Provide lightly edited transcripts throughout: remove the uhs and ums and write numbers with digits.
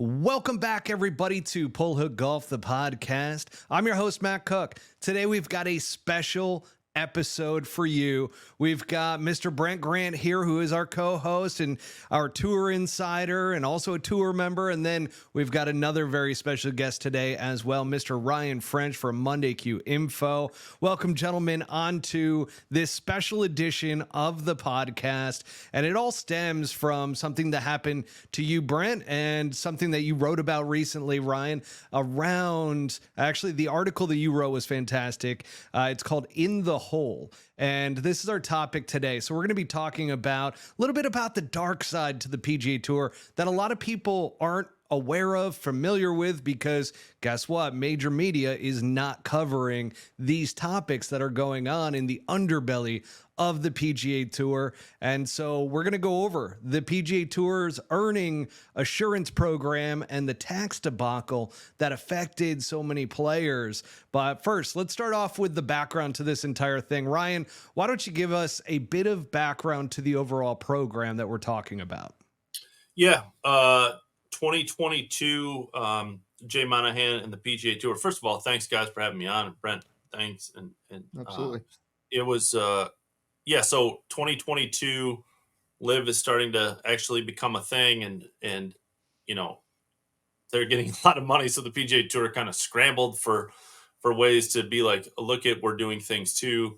Welcome back, everybody, to Pull Hook Golf, the podcast. I'm your host, Matt Cook. Today, we've got a special episode for you. We've got Mr. Brent Grant here, who is our co-host and our tour insider and also a tour member. And then we've got another very special guest today as well, Mr. Ryan French from Monday Q Info. Welcome, gentlemen, onto this special edition of the podcast. And it all stems from something that happened to you, Brent, and something that you wrote about recently, Ryan, around actually the article that you wrote was fantastic. It's called In the Hole. And this is our topic today. So we're going to be talking about a little bit about the dark side to the PGA Tour that a lot of people aren't aware of, familiar with, because guess what? Major media is not covering these topics that are going on in the underbelly of the PGA Tour. And so we're going to go over the PGA Tour's earning assurance program and the tax debacle that affected so many players. But first, let's start off with the background to this entire thing. Ryan, why don't you give us a bit of background to the overall program that we're talking about? Yeah, 2022, Jay Monahan and the PGA Tour. First of all, thanks guys for having me on. Brent, thanks. And Absolutely. it was, so 2022 LIV is starting to actually become a thing and, you know, they're getting a lot of money. So the PGA Tour kind of scrambled for ways to be like, look at, we're doing things too.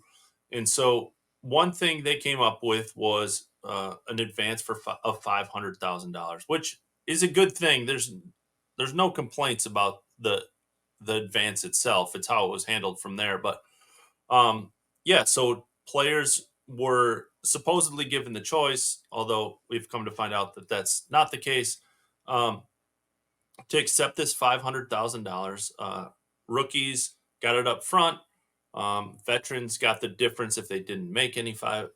And so one thing they came up with was an advance of $500,000, which is a good thing. There's no complaints about the advance itself. It's how it was handled from there. But so players were supposedly given the choice, although we've come to find out that that's not the case, to accept this $500,000. Rookies got it up front. Veterans got the difference if they didn't make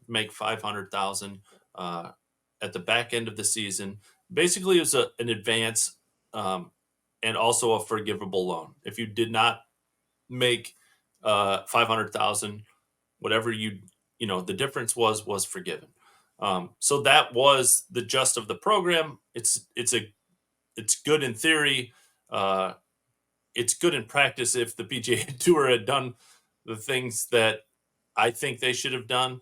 make 500,000 at the back end of the season. Basically, it was an advance and also a forgivable loan. If you did not make 500,000, whatever the difference was forgiven. So that was the gist of the program. It's good in theory. It's good in practice if the PGA Tour had done the things that I think they should have done.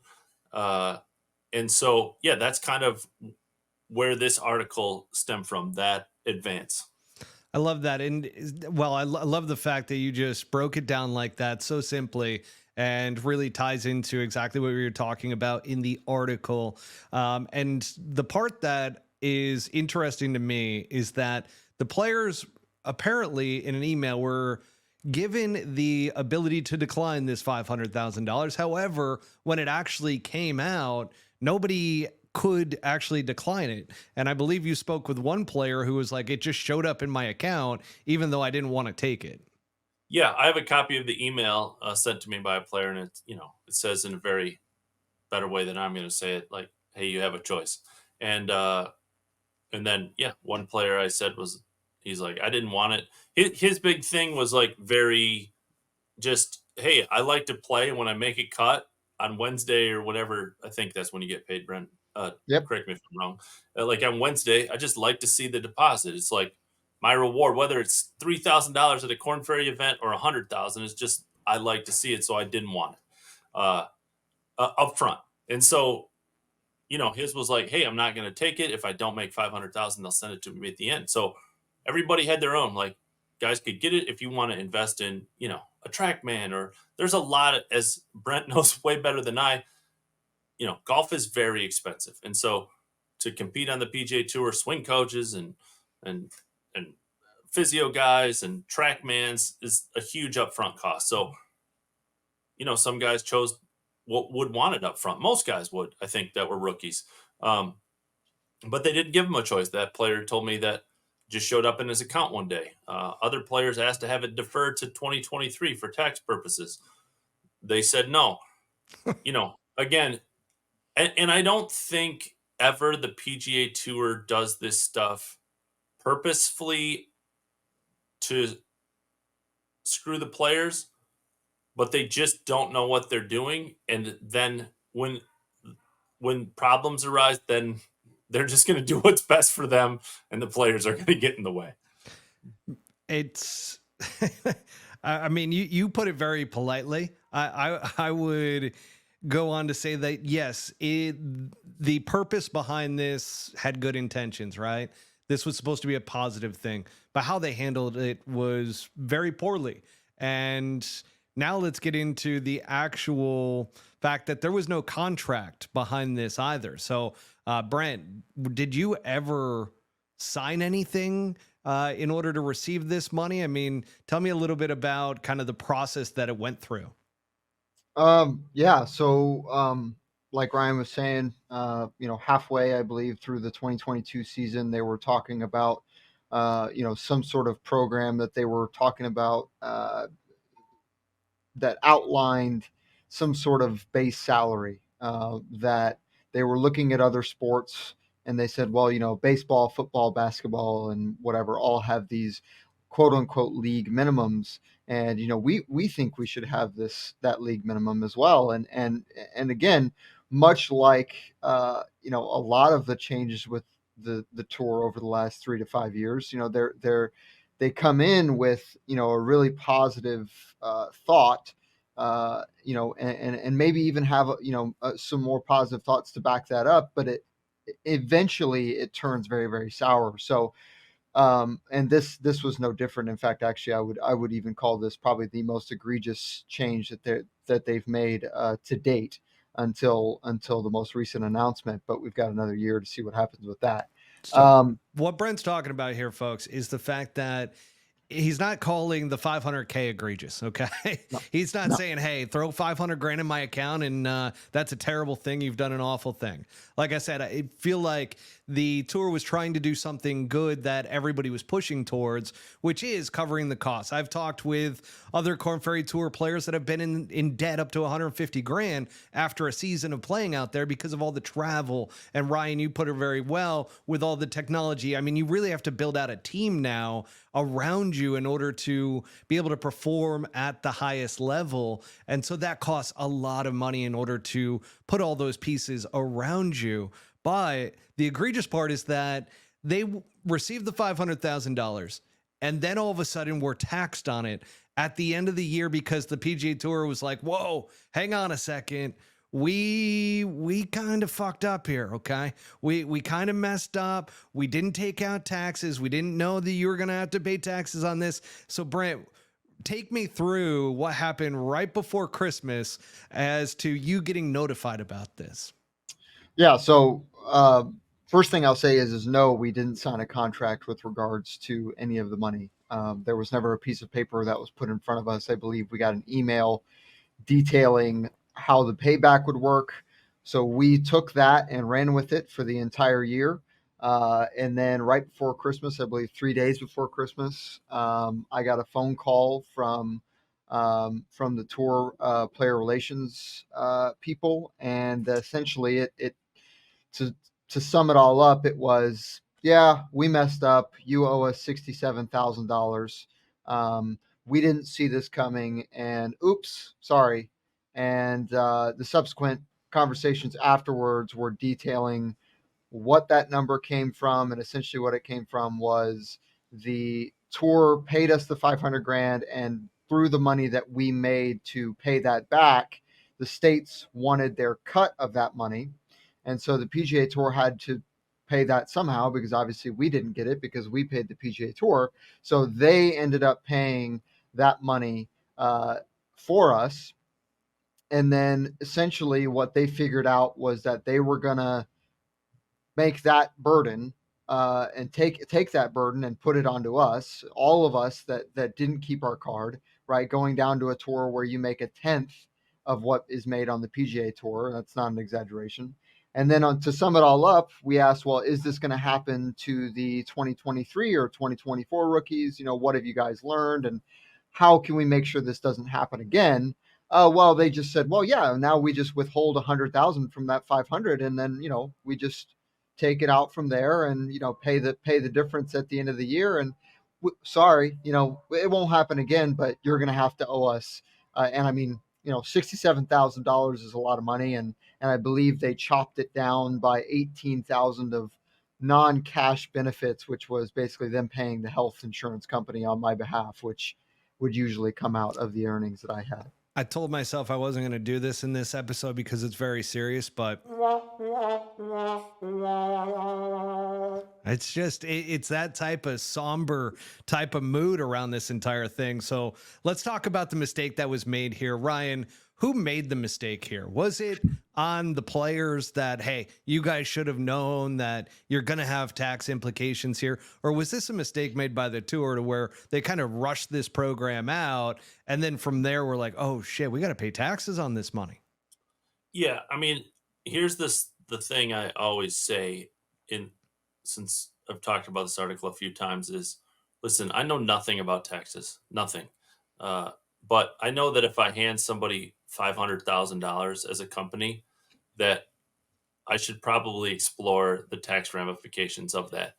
And so, that's kind of where this article stemmed from, that advance. I love that. And well, I love the fact that you just broke it down like that so simply and really ties into exactly what we were talking about in the article. And the part that is interesting to me is that the players apparently in an email were given the ability to decline this $500,000. However, when it actually came out, nobody could actually decline it. And I believe you spoke with one player who was like, it just showed up in my account, even though I didn't want to take it. Yeah, I have a copy of the email sent to me by a player, and it says in a very better way than I'm going to say it, like, hey, you have a choice. And then, one player I said he's like, I didn't want it. His big thing was like very just, hey, I like to play when I make a cut on Wednesday or whatever. I think that's when you get paid, Brent. Yep. Correct me if I'm wrong. Like on Wednesday, I just like to see the deposit. It's like my reward, whether it's $3,000 at a Corn Ferry event or $100,000. It's just I like to see it, so I didn't want it up front. And so, his was like, hey, I'm not going to take it. If I don't make 500,000, they'll send it to me at the end. So everybody had their own. Like, guys could get it if you want to invest in, a TrackMan, or there's a lot of, as Brent knows way better than I, golf is very expensive. And so to compete on the PGA Tour, swing coaches and physio guys and TrackMans is a huge upfront cost. So, some guys chose what would want it up front. Most guys would, I think, that were rookies. But they didn't give him a choice. That player told me that just showed up in his account one day. Other players asked to have it deferred to 2023 for tax purposes. They said no. Again, and I don't think ever the PGA Tour does this stuff purposefully to screw the players, but they just don't know what they're doing. And then when problems arise, then they're just going to do what's best for them, and the players are going to get in the way. It's, I mean, you put it very politely. I would go on to say that yes, the purpose behind this had good intentions, right? This was supposed to be a positive thing, but how they handled it was very poorly. And now let's get into the actual fact that there was no contract behind this either. So, Brent, did you ever sign anything in order to receive this money? I mean, tell me a little bit about kind of the process that it went through. Yeah. So, like Ryan was saying, halfway, I believe, through the 2022 season, they were talking about, some sort of program that they were talking about that outlined some sort of base salary that they were looking at other sports, and they said, well, baseball, football, basketball, and whatever all have these quote unquote league minimums, and we think we should have that league minimum as well. And again, much like a lot of the changes with the tour over the last 3 to 5 years, they come in with a really positive thought, and maybe even have some more positive thoughts to back that up, but it eventually it turns very, very sour. So and this was no different. In fact, actually, I would even call this probably the most egregious change that they've made to date until the most recent announcement. But we've got another year to see what happens with that. So, what Brent's talking about here, folks, is the fact that he's not calling the 500K egregious. Okay. No, He's not no. saying, hey, throw 500 grand in my account and that's a terrible thing. You've done an awful thing. Like I said, I feel like the tour was trying to do something good that everybody was pushing towards, which is covering the costs. I've talked with other Corn Ferry Tour players that have been in debt up to 150 grand after a season of playing out there because of all the travel. And Ryan, you put it very well with all the technology. I mean, you really have to build out a team now around you in order to be able to perform at the highest level. And so that costs a lot of money in order to put all those pieces around you. But the egregious part is that they received the $500,000 and then all of a sudden were taxed on it at the end of the year because the PGA Tour was like, whoa, hang on a second. We kind of fucked up here, okay? We kind of messed up. We didn't take out taxes. We didn't know that you were going to have to pay taxes on this. So, Brent, take me through what happened right before Christmas as to you getting notified about this. Yeah. So first thing I'll say is no, we didn't sign a contract with regards to any of the money. There was never a piece of paper that was put in front of us. I believe we got an email detailing how the payback would work. So we took that and ran with it for the entire year. And then right before Christmas, I believe 3 days before Christmas, I got a phone call from the tour player relations people, and essentially it to sum it all up, it was, yeah, we messed up. You owe us $67,000. We didn't see this coming, and oops, sorry. And the subsequent conversations afterwards were detailing what that number came from, and essentially what it came from was the tour paid us the 500 grand, and through the money that we made to pay that back, the states wanted their cut of that money, and so the PGA Tour had to pay that somehow, because obviously we didn't get it because we paid the PGA Tour. So they ended up paying that money for us. And then essentially what they figured out was that they were going to make that burden and take that burden and put it onto us, all of us that didn't keep our card, right? Going down to a tour where you make a tenth of what is made on the PGA Tour. That's not an exaggeration. And then to sum it all up, we asked, well, is this going to happen to the 2023 or 2024 rookies? What have you guys learned, and how can we make sure this doesn't happen again? Well, they just said, well, yeah, now we just withhold 100,000 from that 500, and then we just take it out from there, and pay the difference at the end of the year. And sorry, it won't happen again, but you're going to have to owe us. And I mean, $67,000 is a lot of money, and I believe they chopped it down by 18,000 non-cash benefits, which was basically them paying the health insurance company on my behalf, which would usually come out of the earnings that I had. I told myself I wasn't going to do this in this episode because it's very serious, but it's that type of somber type of mood around this entire thing. So let's talk about the mistake that was made here. Ryan, who made the mistake here? Was it on the players that, hey, you guys should have known that you're going to have tax implications here? Or was this a mistake made by the tour to where they kind of rushed this program out, and then from there we're like, oh shit, we got to pay taxes on this money? Yeah, I mean, here's the thing I always say, since I've talked about this article a few times, is listen, I know nothing about taxes, nothing. But I know that if I hand somebody $500,000 as a company, that I should probably explore the tax ramifications of that.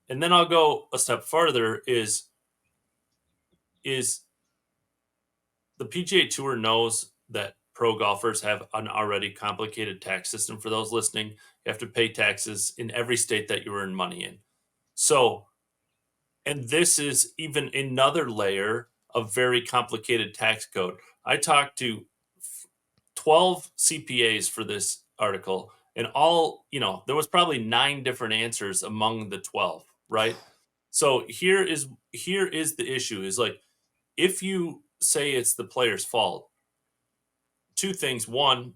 And then I'll go a step further is the PGA Tour knows that pro golfers have an already complicated tax system. For those listening, you have to pay taxes in every state that you earn money in. So, and this is even another layer of very complicated tax code. I talked to 12 CPAs for this article, and there was probably 9 different answers among the 12, right? So here is the issue is like, if you say it's the player's fault, 2 things. One,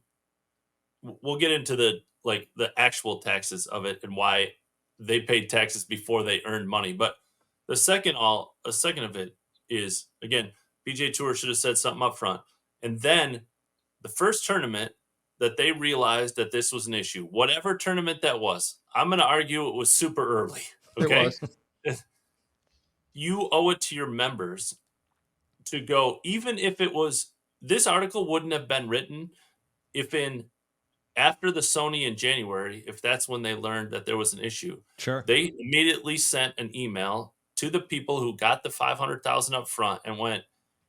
we'll get into the actual taxes of it and why they paid taxes before they earned money. But a second of it is, again, PGA Tour should have said something up front. And then the first tournament that they realized that this was an issue, whatever tournament that was, I'm going to argue it was super early. Okay. You owe it to your members to go, even if it was, this article wouldn't have been written if after the Sony in January, if that's when they learned that there was an issue. Sure. They immediately sent an email to the people who got the $500,000 up front and went,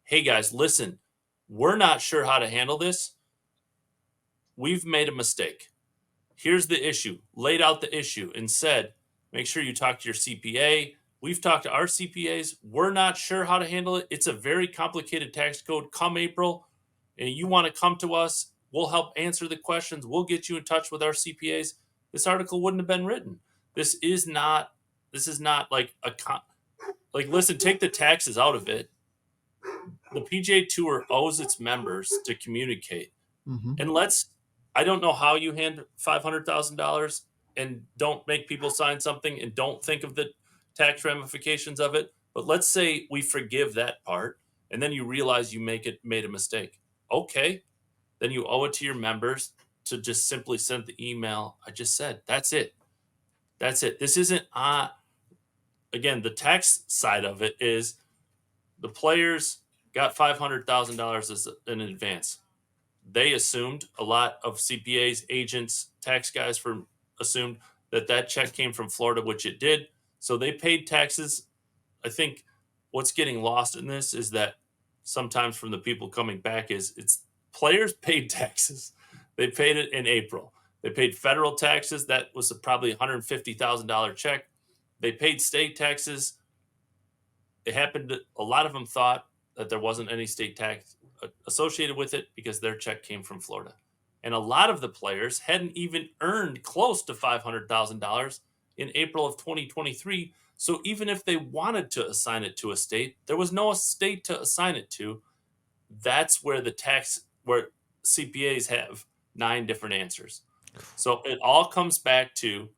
hey guys, listen, we're not sure how to handle this. We've made a mistake. Here's the issue. Laid out the issue and said, make sure you talk to your CPA. We've talked to our CPAs. We're not sure how to handle it. It's a very complicated tax code. Come April, and you want to come to us, we'll help answer the questions. We'll get you in touch with our CPAs. This article wouldn't have been written. This is not like listen, take the taxes out of it. The PGA Tour owes its members to communicate. Mm-hmm. And I don't know how you hand $500,000 and don't make people sign something and don't think of the tax ramifications of it. But let's say we forgive that part, and then you realize you made a mistake. Okay, then you owe it to your members to just simply send the email I just said. That's it. This isn't again, the tax side of it is the players got $500,000 as an advance. They assumed, a lot of CPAs, agents, tax guys assumed that check came from Florida, which it did. So they paid taxes. I think what's getting lost in this is that sometimes from the people coming back it's players paid taxes. They paid it in April. They paid federal taxes. That was probably $150,000 check. They paid state taxes. It happened. A lot of them thought that there wasn't any state tax associated with it because their check came from Florida. And a lot of the players hadn't even earned close to $500,000 in April of 2023. So even if they wanted to assign it to a state, there was no state to assign it to. That's where where CPAs have 9 different answers. So it all comes back to,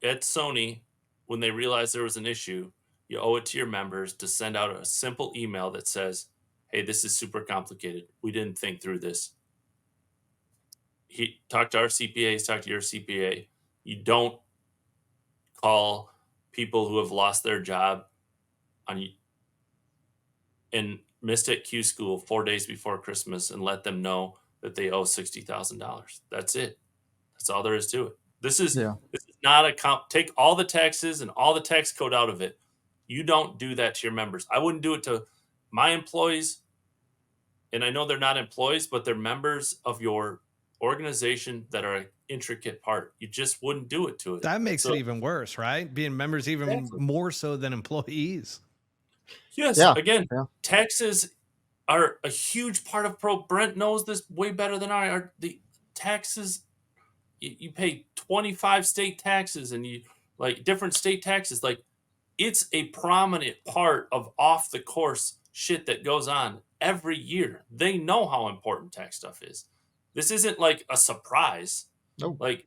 at Sony, when they realized there was an issue, you owe it to your members to send out a simple email that says, hey, this is super complicated. We didn't think through this. Talk to our CPAs, talk to your CPA. You don't call people who have lost their job and missed at Q school 4 days before Christmas and let them know that they owe $60,000. That's it. That's all there is to it. This is not take all the taxes and all the tax code out of it. You don't do that to your members. I wouldn't do it to my employees. And I know they're not employees, but they're members of your organization that are an intricate part. You just wouldn't do it to it. That makes So, it even worse, right? Being members even exactly. more so than employees. Yes, Yeah. again, Yeah. taxes are a huge part of pro. Brent knows this way better than I. Are the taxes? You pay 25 state taxes, and you like different state taxes. Like, it's a prominent part of off the course shit that goes on every year. They know how important tax stuff is. This isn't like a surprise. No. Like,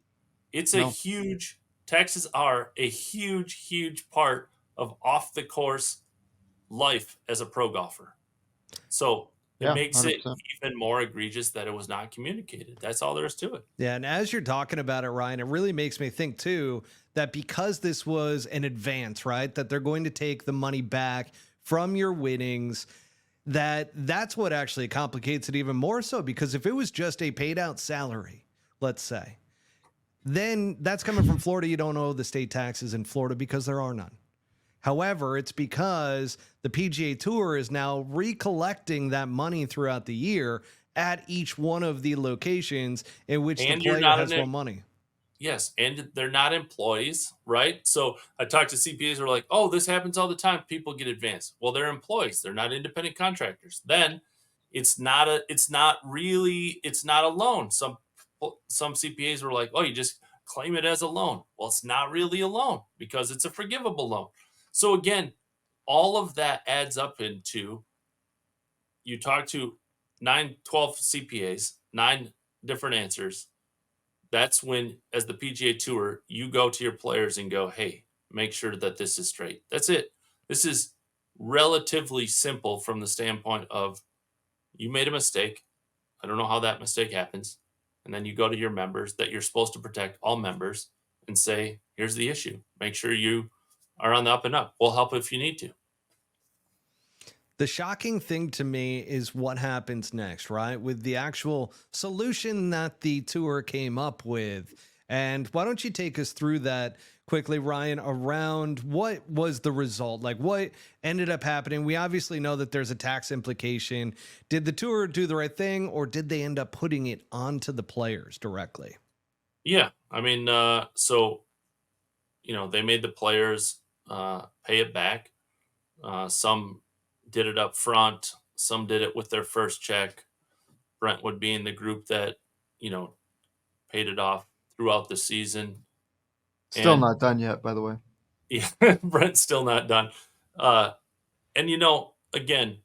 it's a No. huge, taxes are a huge part of off the course life as a pro golfer. So it Yeah, makes it 100%. even more egregious that it was not communicated. That's all there is to it. Yeah, and as you're talking about it, Ryan, it really makes me think too that because this was an advance, right, that they're going to take the money back from your winnings, that's what actually complicates it even more so, because if it was just a paid out salary, let's say, then that's coming from Florida. You don't owe the state taxes in Florida because there are none. However, it's because the PGA Tour is now recollecting that money throughout the year at each one of the locations in which And the you're player not has an- won money. Yes, and they're not employees, right? So I talked to CPAs who are like, "Oh, this happens all the time. People get advanced." Well, they're employees. They're not independent contractors. Then it's not a loan. Some CPAs were like, "Oh, you just claim it as a loan." Well, it's not really a loan because it's a forgivable loan. So again, all of that adds up into, you talk to 12 CPAs, 9 different answers. That's when, as the PGA Tour, you go to your players and go, "Hey, make sure that this is straight." That's it. This is relatively simple from the standpoint of, you made a mistake. I don't know how that mistake happens. And then you go to your members that you're supposed to protect, all members, and say, "Here's the issue. Make sure you are on the up and up. We'll help if you need to." The shocking thing to me is what happens next, right? With the actual solution that the tour came up with. And why don't you take us through that quickly, Ryan, around what was the result? Like, what ended up happening? We obviously know that there's a tax implication. Did the tour do the right thing, or did they end up putting it onto the players directly? Yeah. I mean, so, they made the players pay it back. Some did it up front. Some did it with their first check. Brent would be in the group that, paid it off throughout the season. Still And not done yet, by the way. yeah, Brent's still not done. And again,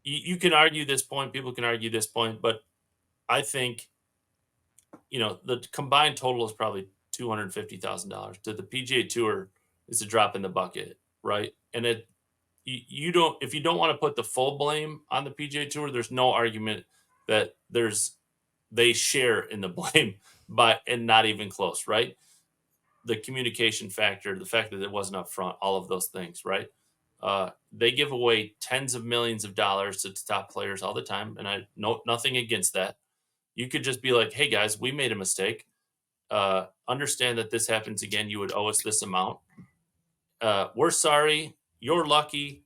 you can argue this point. People can argue this point, but I think, the combined total is probably $250,000. To the PGA Tour, it's a drop in the bucket, right? And you don't, if you don't want to put the full blame on the PGA Tour, there's no argument that they share in the blame, and not even close, right? The communication factor, the fact that it wasn't up front, all of those things, right? They give away tens of millions of dollars to top players all the time, and I know nothing against that. You could just be like, "Hey guys, we made a mistake. Understand that this happens again. You would owe us this amount. We're sorry. You're lucky.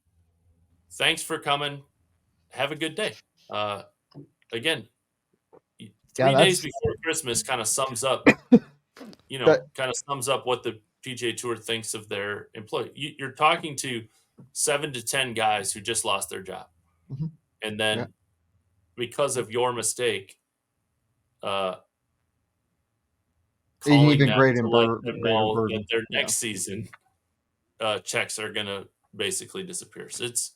Thanks for coming. Have a good day." Again, 3 days before Christmas kind of sums up, what the PGA Tour thinks of their employee. You're talking to 7 to 10 guys who just lost their job. Mhm. And then because of your mistake, An calling even them greater to let them know burden. that their next season checks are going to basically disappear. So it's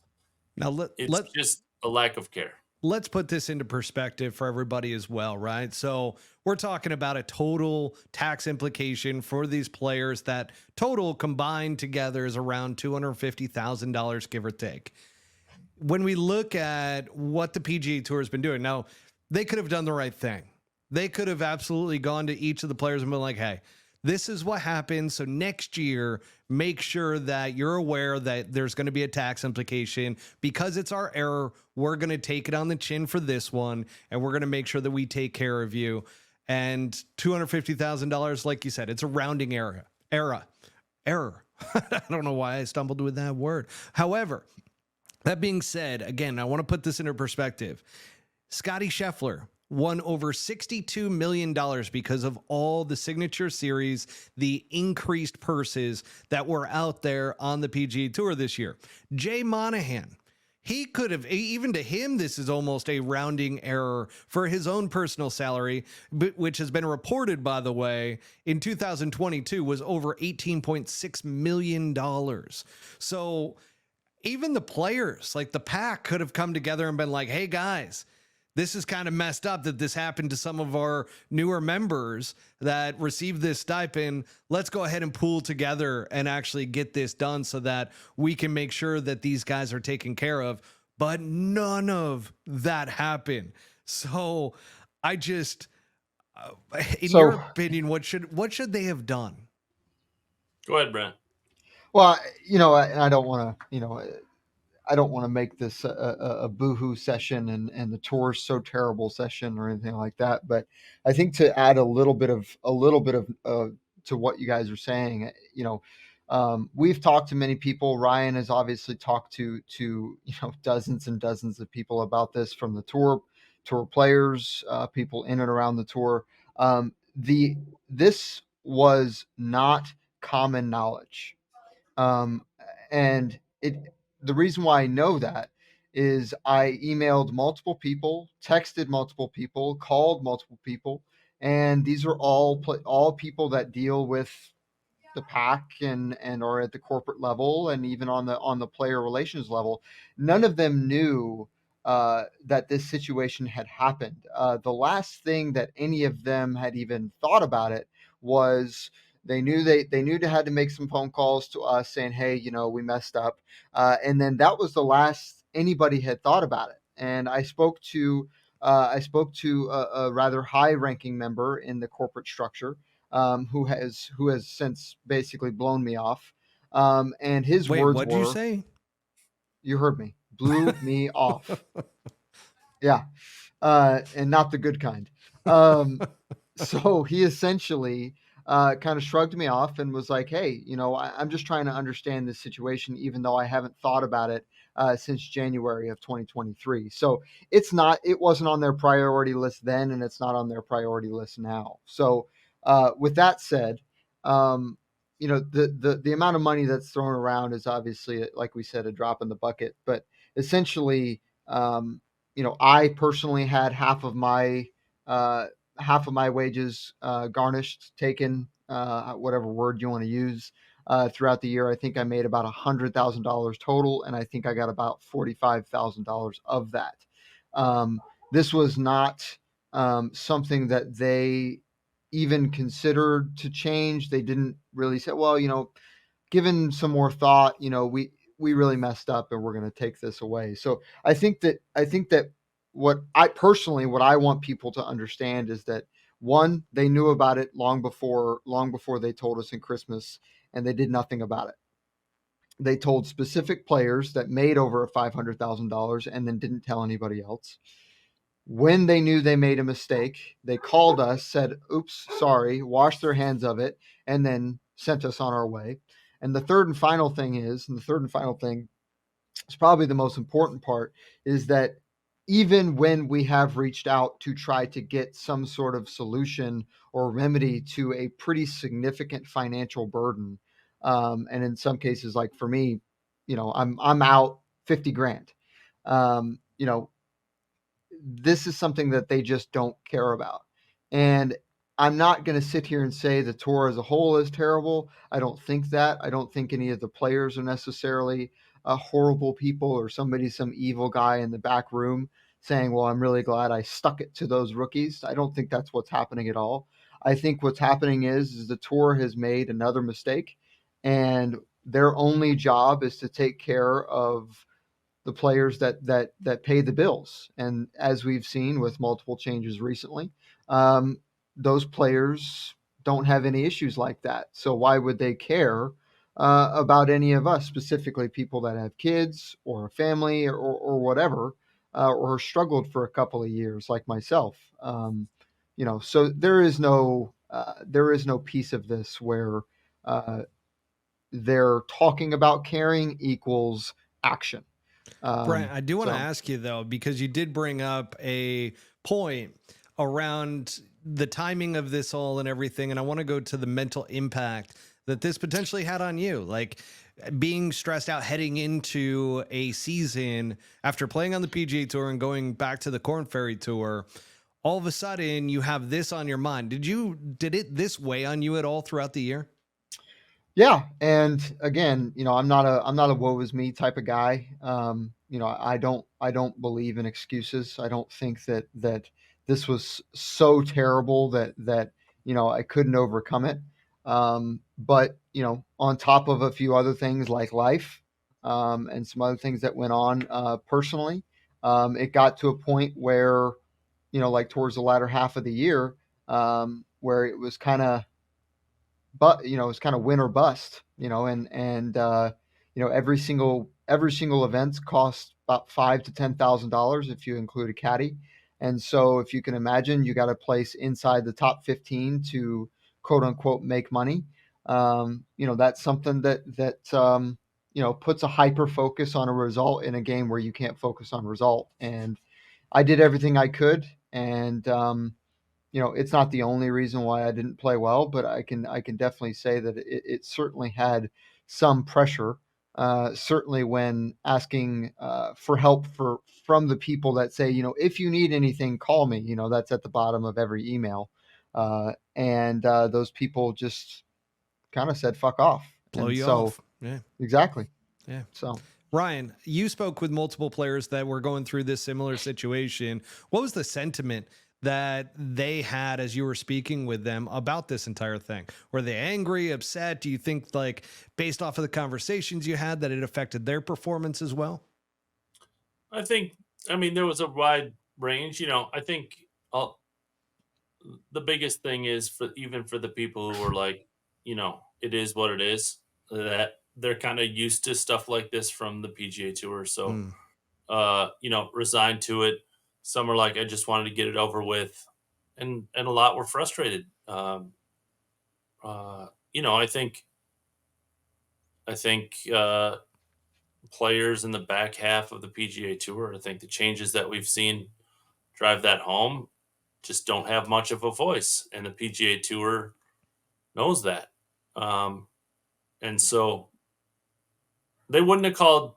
just a lack of care. Let's put this into perspective for everybody as well, right? So we're talking about a total tax implication for these players that total combined together is around $250,000, give or take. When we look at what the PGA Tour has been doing, now they could have done the right thing. They could have absolutely gone to each of the players and been like, "Hey, this is what happened. So next year, make sure that you're aware that there's going to be a tax implication because it's our error. We're going to take it on the chin for this one, and we're going to make sure that we take care of you." And $250,000, like you said, it's a rounding error. I don't know why I stumbled with that word. However, That being said, again, I want to put this into perspective. Scotty Scheffler won over $62 million because of all the signature series, the increased purses that were out there on the PGA Tour this year. Jay Monahan, he could have, even to him, this is almost a rounding error for his own personal salary, which has been reported, by the way, in 2022 was over $18.6 million. So even the players, like the pack, could have come together and been like, hey, guys, this is kind of messed up that this happened to some of our newer members that received this stipend. Let's go ahead and pool together and actually get this done so that we can make sure that these guys are taken care of. But none of that happened. So I just, in your opinion, what should they have done? Go ahead, Brent. Well, and I don't want to, I don't want to make this a boohoo session and the tour's so terrible session or anything like that. But I think to add a little bit of to what you guys are saying, we've talked to many people. Ryan has obviously talked to dozens and dozens of people about this, from the tour players, people in and around the tour. This was not common knowledge. And the reason why I know that is I emailed multiple people, texted multiple people, called multiple people, and these are all people that deal with the pack and or at the corporate level, and even on the player relations level. None of them knew that this situation had happened. The last thing that any of them had even thought about it was they knew they had to make some phone calls to us saying, hey, we messed up, and then that was the last anybody had thought about it. And I spoke to a rather high ranking member in the corporate structure, who has since basically blown me off. And his Wait, words what'd were, you say? "You heard me, blew me off." Yeah, and not the good kind. So he essentially kind of shrugged me off and was like, "Hey, I'm just trying to understand this situation, even though I haven't thought about it since January of 2023." So it wasn't on their priority list then, and it's not on their priority list now. So with that said, the amount of money that's thrown around is obviously, like we said, a drop in the bucket. But essentially, I personally had uh, half of my wages garnished, taken, whatever word you want to use, throughout the year. I think I made about $100,000 total, and I think I got about $45,000 of that. This was not something that they even considered to change. They didn't really say, well, given some more thought, we really messed up and we're going to take this away. So I think that what I want people to understand is that, one, they knew about it long before they told us in Christmas, and they did nothing about it. They told specific players that made over $500,000 and then didn't tell anybody else. When they knew they made a mistake, they called us, said, oops, sorry, washed their hands of it, and then sent us on our way. And the third and final thing is probably the most important part, is that even when we have reached out to try to get some sort of solution or remedy to a pretty significant financial burden, and in some cases, like for me, I'm out 50 grand. Um, you know, this is something that they just don't care about. And I'm not going to sit here and say the tour as a whole is terrible. I don't think that. I don't think any of the players are necessarily horrible people, or some evil guy in the back room saying, well, I'm really glad I stuck it to those rookies. I don't think that's what's happening at all. I think what's happening is the tour has made another mistake, and their only job is to take care of the players that pay the bills. And as we've seen with multiple changes recently, those players don't have any issues like that. So why would they care about any of us, specifically people that have kids or a family, or whatever, or struggled for a couple of years like myself? So there is no piece of this where they're talking about caring equals action. Brent, I do want to So ask you though, because you did bring up a point around the timing of this all and everything. And I want to go to the mental impact that this potentially had on you. Like being stressed out heading into a season after playing on the PGA Tour and going back to the Corn Ferry Tour. All of a sudden you have this on your mind. Did it this weigh on you at all throughout the year? yeah, and again, I'm not a woe is me type of guy. I don't believe in excuses. I don't think that this was so terrible that I couldn't overcome it. But on top of a few other things like life, and some other things that went on personally, it got to a point where like towards the latter half of the year, where it was kind of but it's kind of win or bust, and every single event costs about $5,000 to $10,000 if you include a caddy. And so if you can imagine, you got to place inside the top 15 to quote unquote make money. That's something that puts a hyper focus on a result in a game where you can't focus on result. And I did everything I could, and it's not the only reason why I didn't play well, but I can definitely say that it certainly had some pressure. Certainly when asking for help from the people that say, if you need anything, call me. That's at the bottom of every email, and those people just kind of said fuck off. Blow And you so off. Yeah. exactly. Yeah. So Ryan, you spoke with multiple players that were going through this similar situation. What was the sentiment that they had as you were speaking with them about this entire thing? Were they angry, upset? Do you think, like, based off of the conversations you had, that it affected their performance as well? I mean, there was a wide range. I think uh, the biggest thing is even for the people who are like, it is what it is, that they're kind of used to stuff like this from the PGA Tour. So, Mm. resigned to it. Some are like, I just wanted to get it over with, and a lot were frustrated. I think players in the back half of the PGA Tour. I think the changes that we've seen drive that home. Just don't have much of a voice, and the PGA Tour knows that. Um, and so they wouldn't have called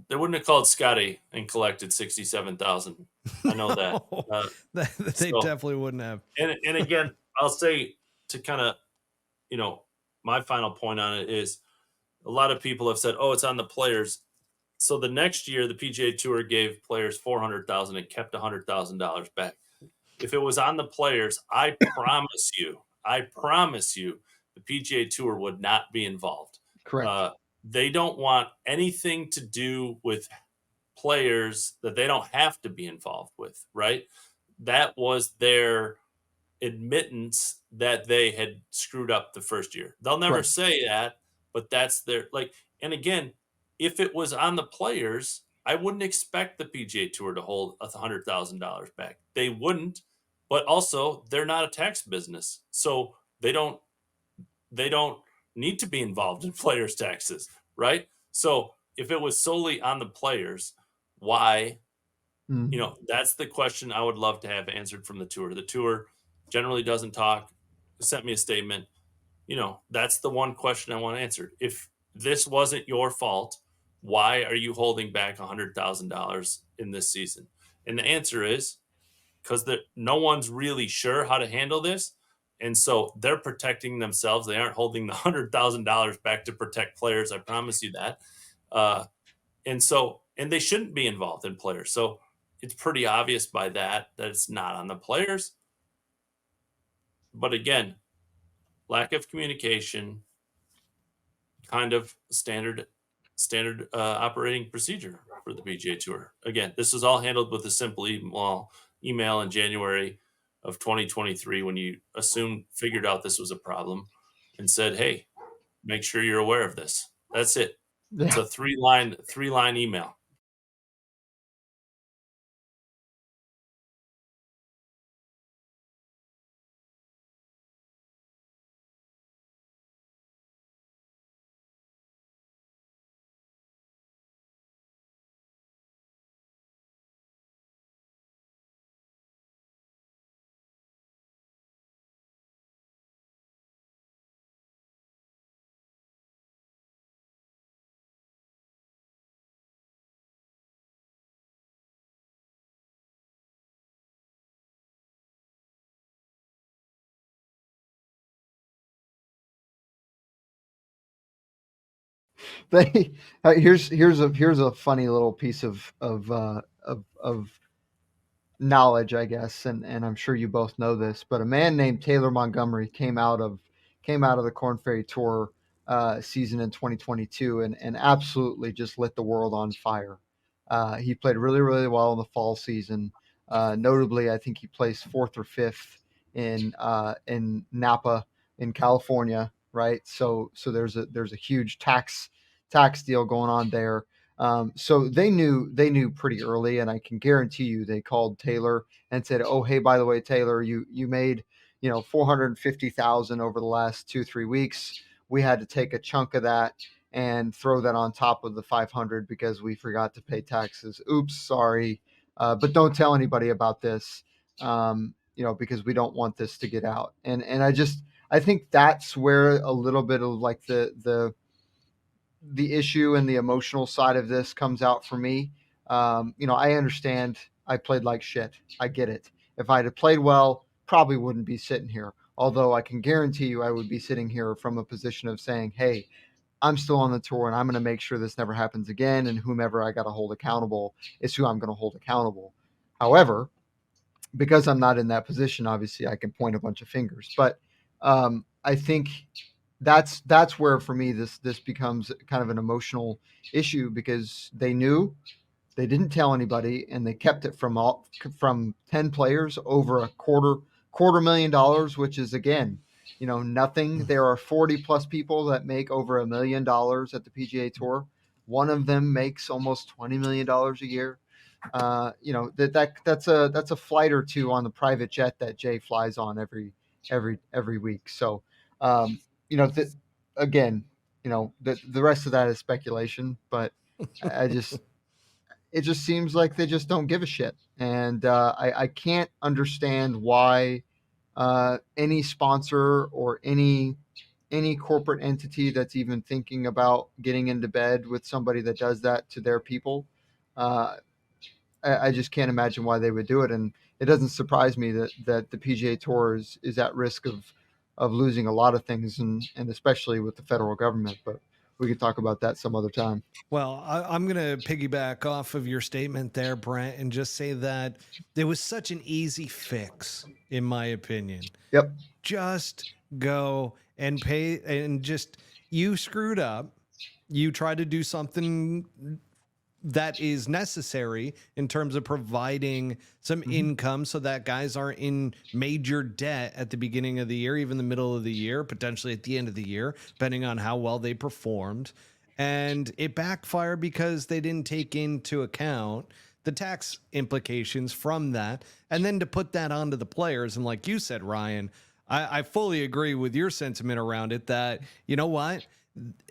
they wouldn't have called Scotty and collected 67,000. I know that. No, Uh, they so definitely wouldn't have. and again, I'll say to kind of my final point on it is a lot of people have said, "Oh, it's on the players." So the next year, the PGA Tour gave players 400,000 and kept $100,000 back. If it was on the players, I promise you, the PGA Tour would not be involved. correct. Uh, they don't want anything to do with players that they don't have to be involved with, right? That was their admittance that they had screwed up the first year. They'll never Correct. say that, but that's their like. And again, if it was on the players, I wouldn't expect the PGA Tour to hold $100,000 back. They wouldn't, but also they're not a tax business, so they don't need to be involved in players' taxes, right? So if it was solely on the players, why? Mhm. That's the question I would love to have answered from the tour. The tour generally doesn't talk. Sent me a statement. That's the one question I want answered. If this wasn't your fault, why are you holding back $100,000 in this season? And the answer is because no one's really sure how to handle this. And so they're protecting themselves. They aren't holding the $100,000 back to protect players. I promise you that. Uh, and they shouldn't be involved in players. So it's pretty obvious by that it's not on the players. But again, lack of communication, kind of standard operating procedure for the PGA Tour. Again, this was all handled with a simple email in January of 2023 when you figured out this was a problem and said, "Hey, make sure you're aware of this." That's it. It's Yeah. a three line email. They here's a funny little piece of knowledge, I guess, and I'm sure you both know this, but a man named Taylor Montgomery came out of the Corn Ferry Tour season in 2022 and absolutely just lit the world on fire. He played really really well in the fall season. Notably, I think he placed fourth or fifth in Napa in California, right? So there's a huge tax deal going on there. So they knew pretty early, and I can guarantee you they called Taylor and said, "Oh, hey, by the way, Taylor, you made 450,000 over the last 2-3 weeks. We had to take a chunk of that and throw that on top of the 500 because we forgot to pay taxes. Oops, sorry, but don't tell anybody about this, because we don't want this to get out." And I think that's where a little bit of like the issue and the emotional side of this comes out for me. I understand I played like shit. I get it. If I had played well, probably wouldn't be sitting here. Although I can guarantee you I would be sitting here from a position of saying, hey, I'm still on the tour and I'm going to make sure this never happens again. And whomever I got to hold accountable is who I'm going to hold accountable. However, because I'm not in that position, obviously I can point a bunch of fingers. But I think that's where for me this becomes kind of an emotional issue because they knew, they didn't tell anybody, and they kept it from 10 players over a quarter million dollars, which is again, nothing. There are 40 plus people that make over $1 million at the PGA Tour. One of them makes almost $20 million a year. That's a flight or two on the private jet that Jay flies on every week. So again, the rest of that is speculation, but I just it just seems like they just don't give a shit, and I can't understand why any sponsor or any corporate entity that's even thinking about getting into bed with somebody that does that to their people. Uh, I just can't imagine why they would do it, and it doesn't surprise me that the PGA Tour is at risk of losing a lot of things, and especially with the federal government. But we could talk about that some other time. Well, I'm going to piggyback off of your statement there, Brent, and just say that it was such an easy fix, in my opinion. Yep. Just go and pay, and just, you screwed up. You tried to do something that is necessary in terms of providing some income so that guys aren't in major debt at the beginning of the year, even the middle of the year, potentially at the end of the year, depending on how well they performed. And it backfired because they didn't take into account the tax implications from that. And then to put that onto the players. And like you said, Ryan, I fully agree with your sentiment around it that, you know what?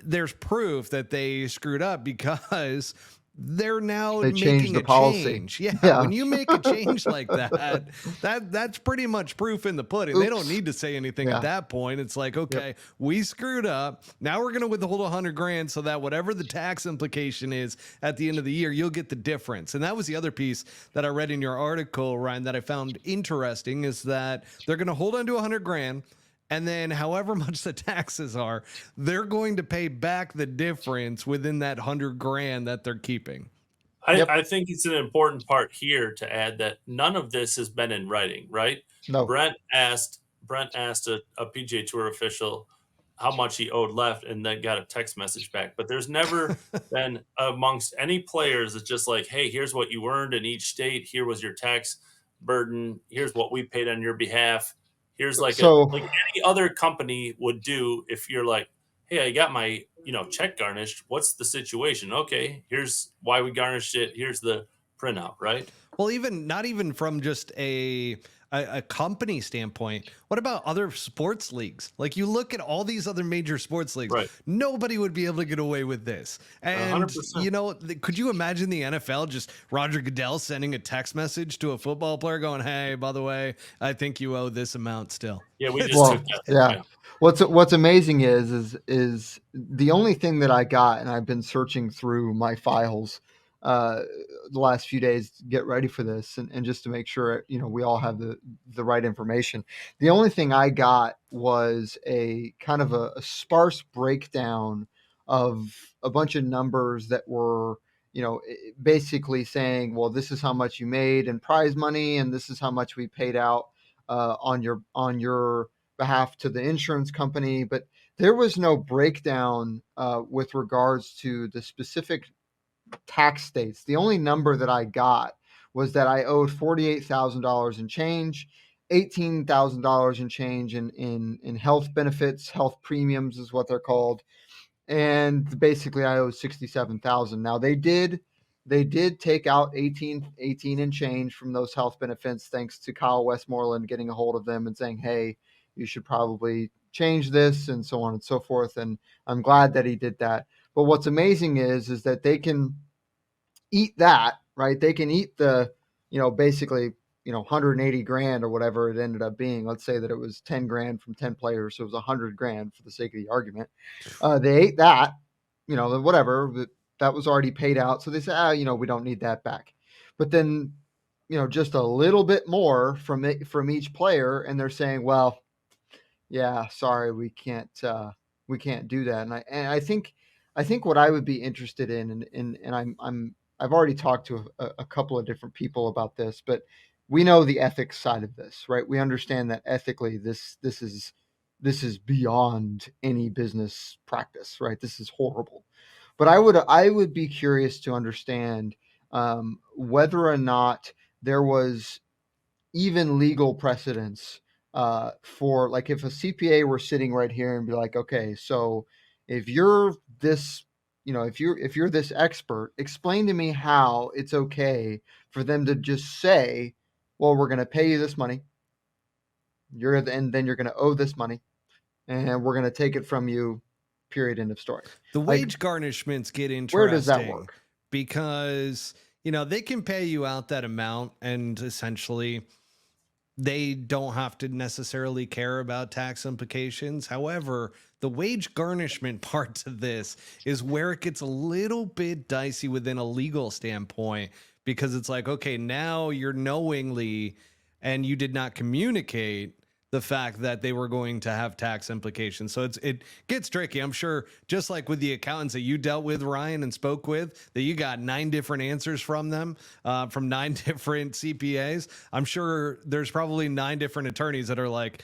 There's proof that they screwed up because they're now They changed making the a policy. change. Yeah, Yeah. when you make a change like that's pretty much proof in the pudding. They don't Oops. need to say anything Yeah. at that point. It's like, okay, we screwed up. Now we're going to withhold $100,000 so that whatever the tax implication is at the end of the year, you'll get the difference. And that was the other piece that I read in your article, Ryan, that I found interesting, is that they're going to hold on to $100,000. And then however much the taxes are, they're going to pay back the difference within that $100,000 that they're keeping. I think it's an important part here to add that none of this has been in writing, right? No. Brent asked a PGA Tour official how much he owed left, and then got a text message back. But there's never been amongst any players that's just like, hey, here's what you earned in each state. Here was your tax burden. Here's what we paid on your behalf. Here's like any other company would do if you're like, hey, I got my check garnished. What's the situation? Okay, here's why we garnished it. Here's the printout, right? Well, not even from just a company standpoint. What about other sports leagues? Like, you look at all these other major sports leagues, right? Nobody would be able to get away with this. And 100%. Could you imagine the NFL just Roger Goodell sending a text message to a football player going, "Hey, by the way, I think you owe this amount still." Yeah, we just took that. Yeah. What's amazing is the only thing that I got, and I've been searching through my files the last few days to get ready for this, and just to make sure we all have the right information. The only thing I got was a kind of a sparse breakdown of a bunch of numbers that were, basically saying, well, this is how much you made in prize money, and this is how much we paid out on your behalf to the insurance company. But there was no breakdown with regards to the specific tax states. The only number that I got was that I owed $48,000 in change, $18,000 in change in health benefits, health premiums is what they're called, and basically I owed 67,000. Now they did take out 18 and change from those health benefits, thanks to Kyle Westmoreland getting a hold of them and saying, hey, you should probably change this, and so on and so forth. And I'm glad that he did that. But what's amazing is that they can eat that, right? They can eat the, basically, 180 grand or whatever it ended up being. Let's say that it was 10 grand from 10 players. So it was 100 grand for the sake of the argument. They ate that, whatever, that was already paid out. So they said, we don't need that back. But then, just a little bit more from each player. And they're saying, well, yeah, sorry, we can't do that. And I think what I would be interested in, and I've already talked to a couple of different people about this, but we know the ethics side of this, right? We understand that ethically this is beyond any business practice, right? This is horrible. But I would be curious to understand whether or not there was even legal precedence for, like, if a CPA were sitting right here and be like, okay, so if you're this, if you're this expert, explain to me how it's okay for them to just say, well, we're going to pay you this money, and then you're going to owe this money, and we're going to take it from you. Period. End of story. The wage garnishments get interesting. Where does that work? Because, they can pay you out that amount, and essentially they don't have to necessarily care about tax implications. However, the wage garnishment part to this is where it gets a little bit dicey within a legal standpoint, because it's like, okay, now you're knowingly, and you did not communicate the fact that they were going to have tax implications. So it gets tricky. I'm sure, just like with the accountants that you dealt with, Ryan, and spoke with, that you got 9 different answers from them, from 9 different CPAs. I'm sure there's probably 9 different attorneys that are like,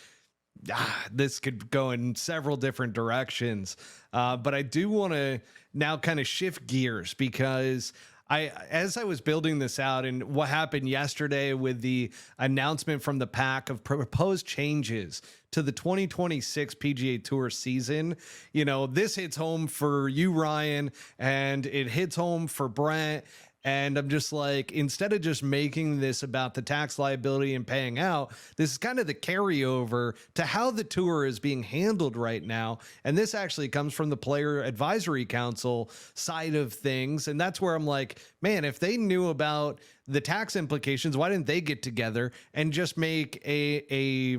this could go in several different directions. But I do want to now kind of shift gears, because as I was building this out, and what happened yesterday with the announcement from the PAC of proposed changes to the 2026 PGA Tour season, this hits home for you, Ryan, and it hits home for Brent. And I'm just like, instead of just making this about the tax liability and paying out, this is kind of the carryover to how the tour is being handled right now. And this actually comes from the Player Advisory Council side of things. And that's where I'm like, man, if they knew about the tax implications, why didn't they get together and just make a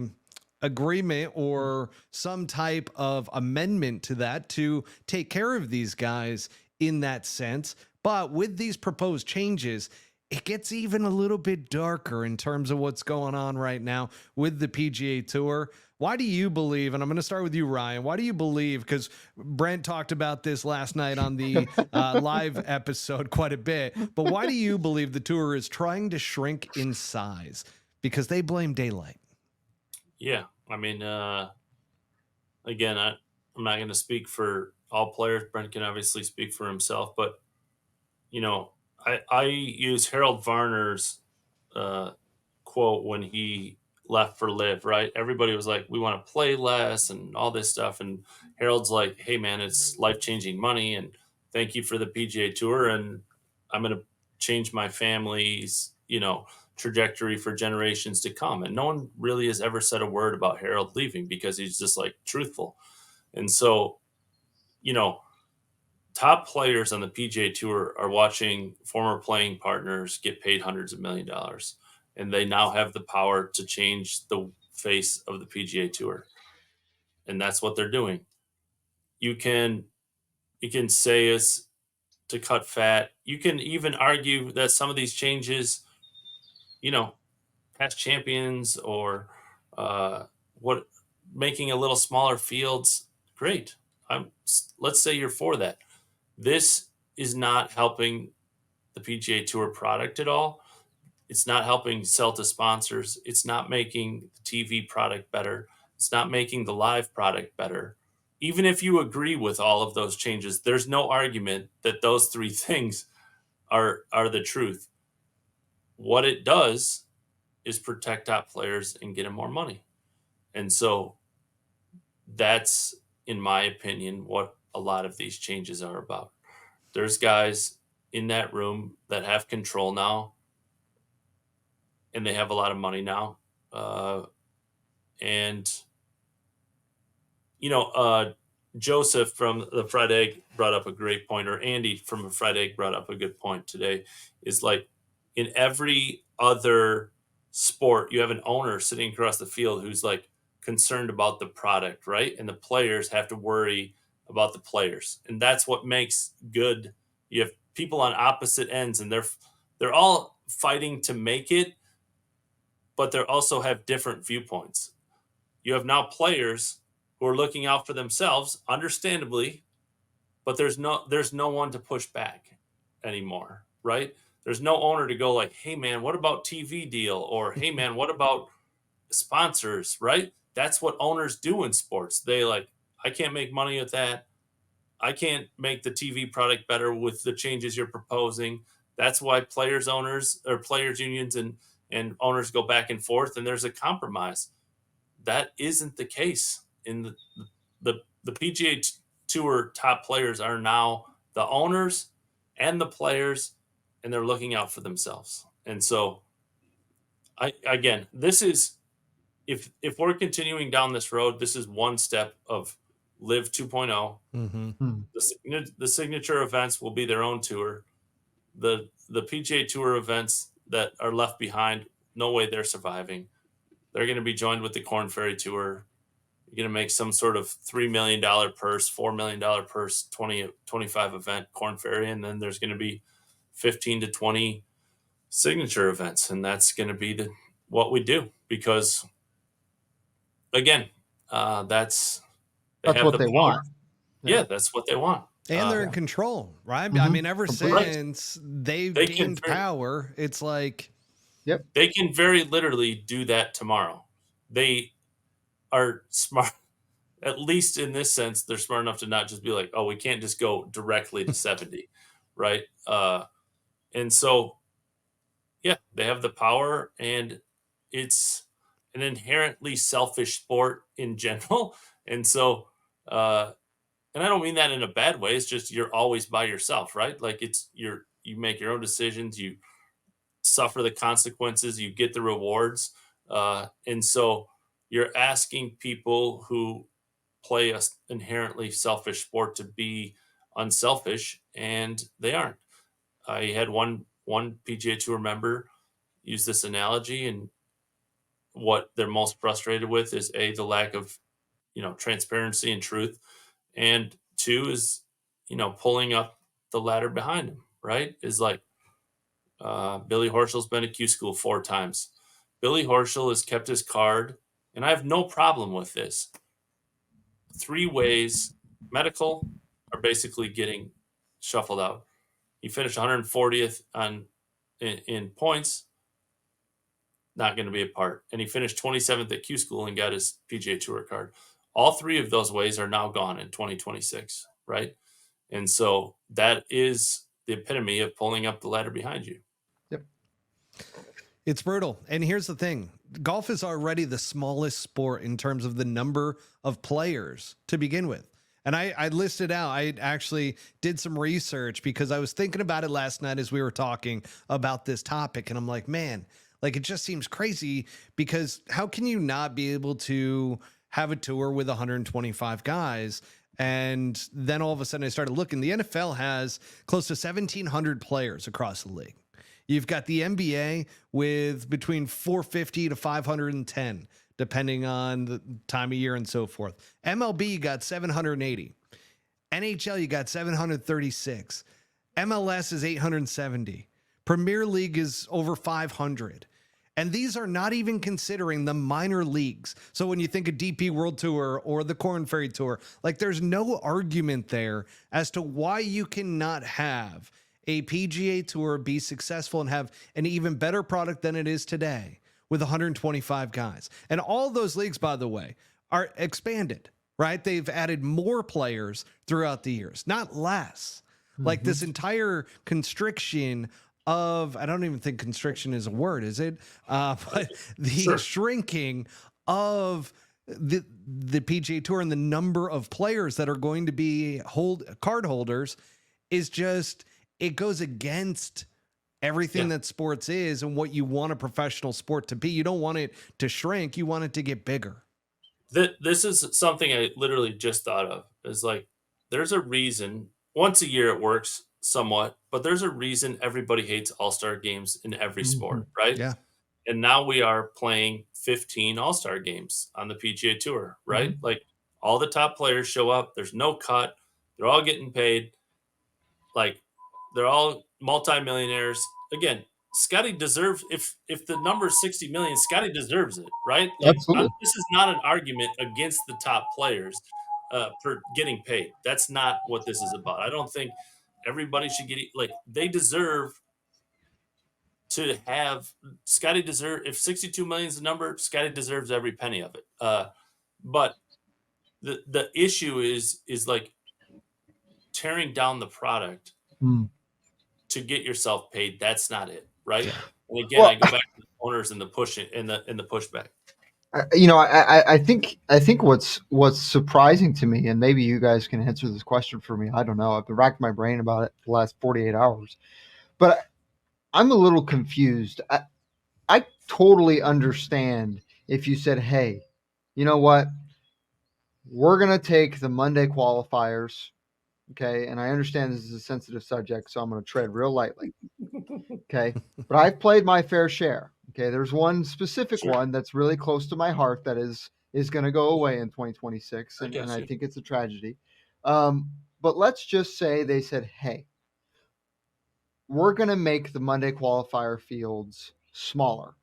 agreement or some type of amendment to that to take care of these guys in that sense? But with these proposed changes, it gets even a little bit darker in terms of what's going on right now with the PGA Tour. Why do you believe, and I'm going to start with you, Ryan, why do you believe, because Brent talked about this last night on the live episode quite a bit, but why do you believe the tour is trying to shrink in size? Because they blame daylight. Yeah. I mean, again, I'm not going to speak for all players. Brent can obviously speak for himself, but I use Harold Varner's quote when he left for LIV, right? Everybody was like, we want to play less and all this stuff. And Harold's like, hey, man, it's life-changing money. And thank you for the PGA Tour. And I'm going to change my family's, trajectory for generations to come. And no one really has ever said a word about Harold leaving, because he's just like truthful. And so, top players on the PGA Tour are watching former playing partners get paid hundreds of $millions of dollars, and they now have the power to change the face of the PGA Tour. And that's what they're doing. You can say is to cut fat. You can even argue that some of these changes, past champions or making a little smaller fields, great. let's say you're for that. This is not helping the PGA Tour product at all. It's not helping sell to sponsors. It's not making the TV product better. It's not making the live product better. Even if you agree with all of those changes, there's no argument that those three things are the truth. What it does is protect top players and get them more money. And so that's, in my opinion, what a lot of these changes are about. There's guys in that room that have control now, and they have a lot of money now. And, Joseph from the Fried Egg brought up a great point, or Andy from the Fried Egg brought up a good point today, is like in every other sport, you have an owner sitting across the field who's like concerned about the product, right? And the players have to worry about the players. And that's what makes good. You have people on opposite ends, and they're all fighting to make it, but they also have different viewpoints. You have now players who are looking out for themselves, understandably, but there's no one to push back anymore, right? There's no owner to go like, hey man, what about TV deal? Or hey man, what about sponsors, right? That's what owners do in sports. They like, I can't make money with that. I can't make the TV product better with the changes you're proposing. That's why players unions and owners go back and forth, and there's a compromise. That isn't the case. In the PGA Tour top players are now the owners and the players, and they're looking out for themselves. And so, this is, if we're continuing down this road, this is one step of LIV 2.0. Mm-hmm. The signature events will be their own tour. The PGA Tour events that are left behind, no way they're surviving. They're going to be joined with the Korn Ferry Tour. You're going to make some sort of $3 million purse, $4 million purse, 25 event Korn Ferry, and then there's going to be 15 to 20 signature events, and that's going to be what we do, because again, that's what they want. Yeah, that's what they want. And they're in control, right? Mm-hmm. I mean, ever since they've gained power, it's like, yep, they can very literally do that tomorrow. They are smart, at least in this sense. They're smart enough to not just be like, oh, we can't just go directly to 70, right? And so, yeah, they have the power, and it's an inherently selfish sport in general. And so, and I don't mean that in a bad way. It's just you're always by yourself, right? Like you make your own decisions, you suffer the consequences, you get the rewards, and so you're asking people who play an inherently selfish sport to be unselfish, and they aren't. I had one PGA Tour member use this analogy, and what they're most frustrated with is the lack of transparency and truth, and two is pulling up the ladder behind him, right? Is like Billy Horschel's been to Q school 4 times. Billy Horschel has kept his card, and I have no problem with this. 3 ways medical are basically getting shuffled out. He finished 140th in points, not going to be a part. And he finished 27th at Q school and got his PGA Tour card. All 3 of those ways are now gone in 2026, right? And so that is the epitome of pulling up the ladder behind you. Yep. It's brutal. And here's the thing. Golf is already the smallest sport in terms of the number of players to begin with. And I listed out, I actually did some research because I was thinking about it last night as we were talking about this topic. And I'm like, man, like it just seems crazy, because how can you not be able to have a tour with 125 guys? And then all of a sudden I started looking, the NFL has close to 1,700 players across the league. You've got the NBA with between 450 to 510, depending on the time of year and so forth. MLB, you got 780. NHL, you got 736. MLS is 870. Premier League is over 500. And these are not even considering the minor leagues. So when you think of DP World Tour or the Korn Ferry Tour, like there's no argument there as to why you cannot have a PGA Tour be successful and have an even better product than it is today with 125 guys. And all those leagues, by the way, are expanded, right? They've added more players throughout the years, not less. Like this entire constriction of, I don't even think constriction is a word, is it? But the shrinking of the PGA Tour and the number of players that are going to be card holders is just, it goes against everything that sports is and what you want a professional sport to be. You don't want it to shrink. You want it to get bigger. This is something I literally just thought of. Is like, there's a reason once a year it works somewhat, but there's a reason everybody hates all-star games in every sport, right? Yeah. And now we are playing 15 all-star games on the PGA Tour, right? Like all the top players show up. There's no cut. They're all getting paid. Like they're all multimillionaires. Again, Scotty deserves, if the number is 60 million, Scotty deserves it, right? Like Absolutely. this is not an argument against the top players for getting paid. That's not what this is about. I don't think everybody should get, like, they deserve to have, Scotty deserve, if 62 million is the number, Scotty deserves every penny of it. But the issue is like tearing down the product to get yourself paid. That's not it, right? And again, I go back to the owners and the pushing and the pushback. I think what's surprising to me, and maybe you guys can answer this question for me. I don't know. I've been racking my brain about it for the last 48 hours, but I'm a little confused. I totally understand if you said, "Hey, you know what? We're gonna take the Monday qualifiers." Okay, and I understand this is a sensitive subject, so I'm going to tread real lightly. Okay, but I've played my fair share. Okay, there's one specific one that's really close to my heart that is going to go away in 2026, and I think it's a tragedy. But let's just say they said, "Hey, we're going to make the Monday qualifier fields smaller,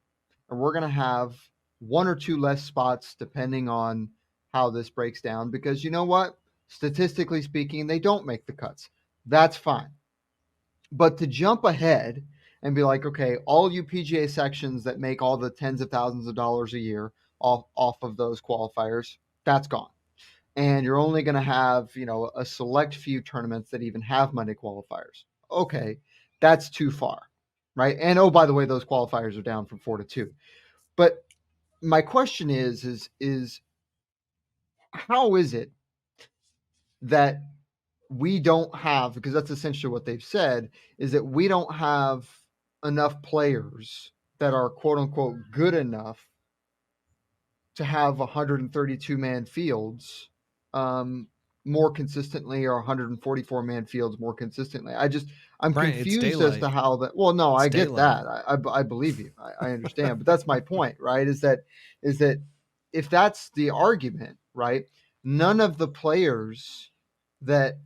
and we're going to have one or two less spots depending on how this breaks down, because you know what? Statistically speaking, they don't make the cuts. That's fine." But to jump ahead and be like, okay, all you PGA sections that make all the tens of thousands of dollars a year off of those qualifiers, that's gone. And you're only going to have, a select few tournaments that even have Monday qualifiers. Okay, that's too far, right? And oh, by the way, those qualifiers are down from 4 to 2. But my question is how is it that we don't have, because that's essentially what they've said, is that we don't have enough players that are quote unquote good enough to have 132 man fields more consistently, or 144 man fields more consistently. I'm confused as to how that. Well, no, I get that. I believe you. I understand, but that's my point, right? Is that if that's the argument, right? None of the players that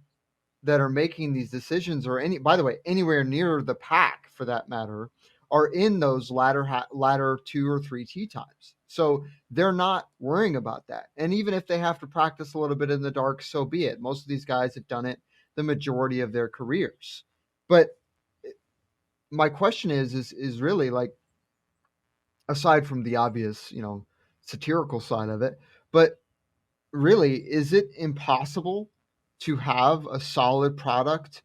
are making these decisions, or by the way, anywhere near the pack for that matter, are in those latter 2 or 3 tee times. So they're not worrying about that. And even if they have to practice a little bit in the dark, so be it. Most of these guys have done it the majority of their careers. But my question is really, like, aside from the obvious, satirical side of it, but really, is it impossible to have a solid product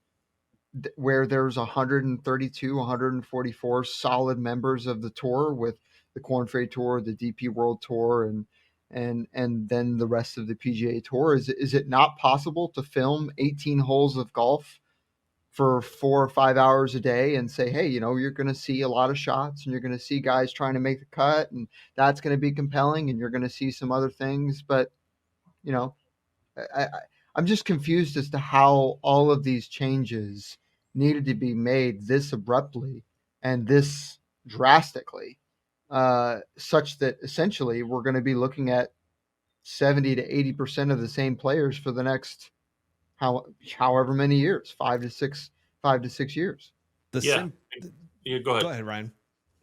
where there's 132, 144 solid members of the tour, with the Korn Ferry Tour, the DP World Tour, and then the rest of the PGA Tour? Is it not possible to film 18 holes of golf for 4 or 5 hours a day and say, hey, you're going to see a lot of shots, and you're going to see guys trying to make the cut, and that's going to be compelling, and you're going to see some other things, but I'm just confused as to how all of these changes needed to be made this abruptly and this drastically, such that essentially we're going to be looking at 70 to 80% of the same players for the next however many years, 5 to 6 years. Go ahead. Go ahead, Ryan.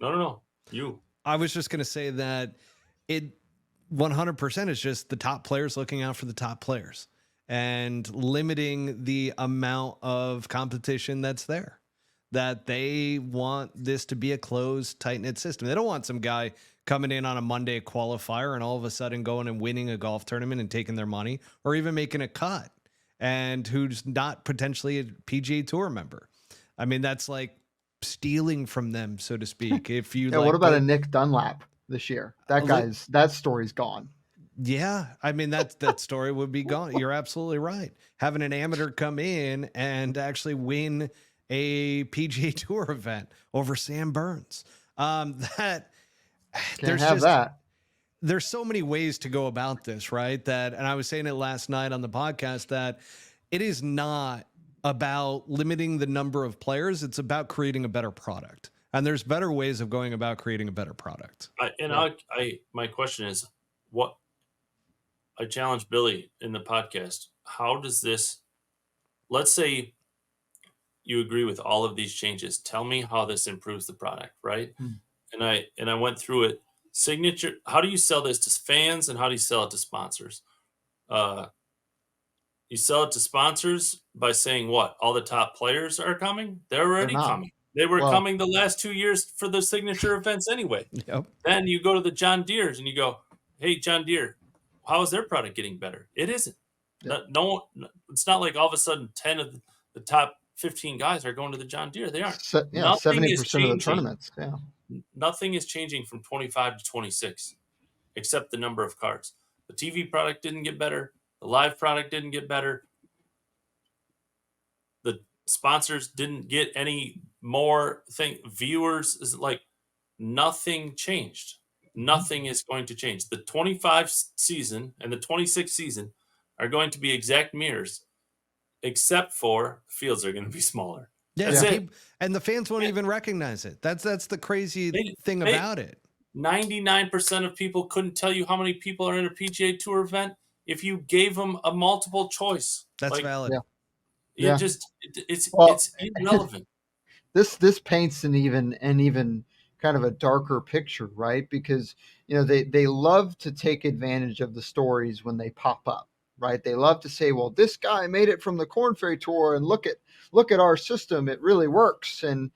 No. You. I was just going to say that it 100% is just the top players looking out for the top players and limiting the amount of competition that's there. That they want this to be a closed, tight-knit system. They don't want some guy coming in on a Monday qualifier and all of a sudden going and winning a golf tournament and taking their money, or even making a cut, and who's not potentially a PGA Tour member. I mean, that's like stealing from them, so to speak. If you Yeah, what about a Nick Dunlap this year? That story's gone. Yeah, I mean that story would be gone. You're absolutely right. Having an amateur come in and actually win a PGA Tour event over Sam Burns. There's so many ways to go about this, right? And I was saying it last night on the podcast, that it is not about limiting the number of players. It's about creating a better product. And there's better ways of going about creating a better product. My question is, what I challenged Billy in the podcast. How does this, let's say you agree with all of these changes, tell me how this improves the product, right? And I went through it. Signature, how do you sell this to fans and how do you sell it to sponsors? You sell it to sponsors by saying what? All the top players are coming? They're already coming. They were coming the last 2 years for the signature events anyway. Yep. Then you go to the John Deere's and you go, hey, John Deere, how is their product getting better? It isn't. Yep. It's not like all of a sudden 10 of the top 15 guys are going to the John Deere. They aren't. 70% of the tournaments. Yeah. Nothing is changing from 25 to 26, except the number of cards. The TV product didn't get better. The live product didn't get better. The sponsors didn't get any more viewers. Is like nothing changed. Nothing is going to change. The 25 season and the 26 season are going to be exact mirrors, except for fields are going to be smaller. Yeah, and the fans won't even recognize it. That's the crazy thing about it. 99% of people couldn't tell you how many people are in a PGA Tour event if you gave them a multiple choice. That's valid. It's irrelevant. This paints an even kind of a darker picture, right? Because they love to take advantage of the stories when they pop up, right? They love to say, well, this guy made it from the Korn Ferry Tour, and look at our system, it really works, and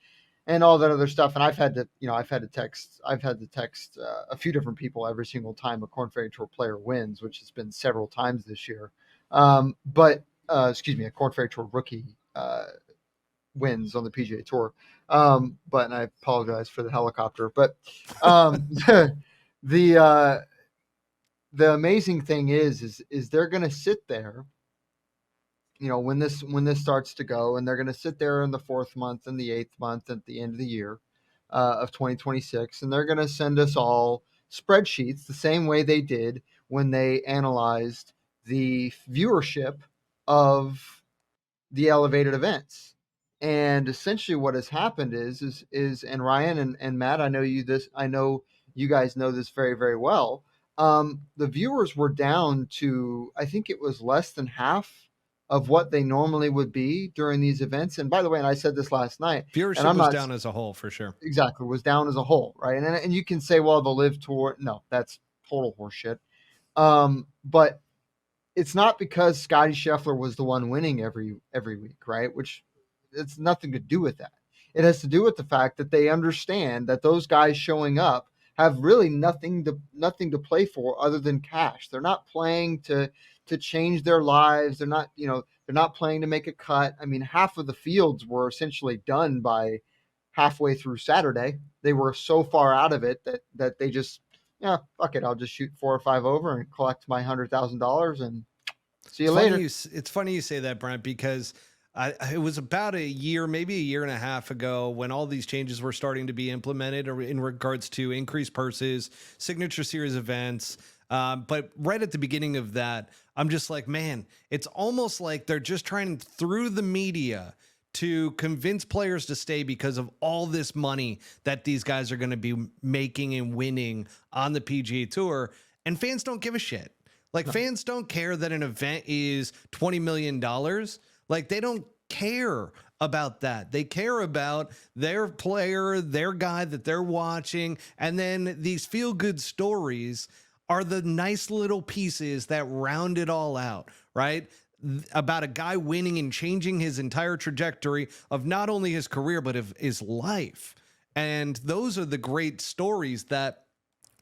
all that other stuff. And I've had to text a few different people every single time a Korn Ferry Tour player wins, which has been several times this year. A Korn Ferry Tour rookie wins on the PGA Tour. And I apologize for the helicopter, but the amazing thing is they're going to sit there, when this starts to go, and they're going to sit there in the 4th month and the 8th month at the end of the year of 2026, and they're going to send us all spreadsheets the same way they did when they analyzed the viewership of the elevated events. And essentially what has happened is and Ryan and Matt, I know you guys know this very, very well. The viewers were down to, I think it was less than half of what they normally would be during these events. And by the way, and I said this last night, viewership was down as a whole, for sure. Exactly, was down as a whole, right? And you can say, well, the LIV Tour, no, that's total horseshit. But it's not because Scotty Scheffler was the one winning every week, right? Which it's nothing to do with that. It has to do with the fact that they understand that those guys showing up have really nothing to play for other than cash. They're not playing to change their lives. They're not playing to make a cut. I mean, half of the fields were essentially done by halfway through Saturday. They were so far out of it that they just, fuck it, I'll just shoot 4 or 5 over and collect my $100,000 and see you later. It's funny you say that, Brent, because it was about a year, maybe a year and a half ago, when all these changes were starting to be implemented in regards to increased purses, signature series events. But right at the beginning of that, I'm just like, man, it's almost like they're just trying through the media to convince players to stay because of all this money that these guys are going to be making and winning on the PGA Tour. And fans don't give a shit. Fans don't care that an event is $20 million. Like, they don't care about that. They care about their player, their guy that they're watching. And then these feel good stories are the nice little pieces that round it all out, right? About a guy winning and changing his entire trajectory of not only his career, but of his life. And those are the great stories that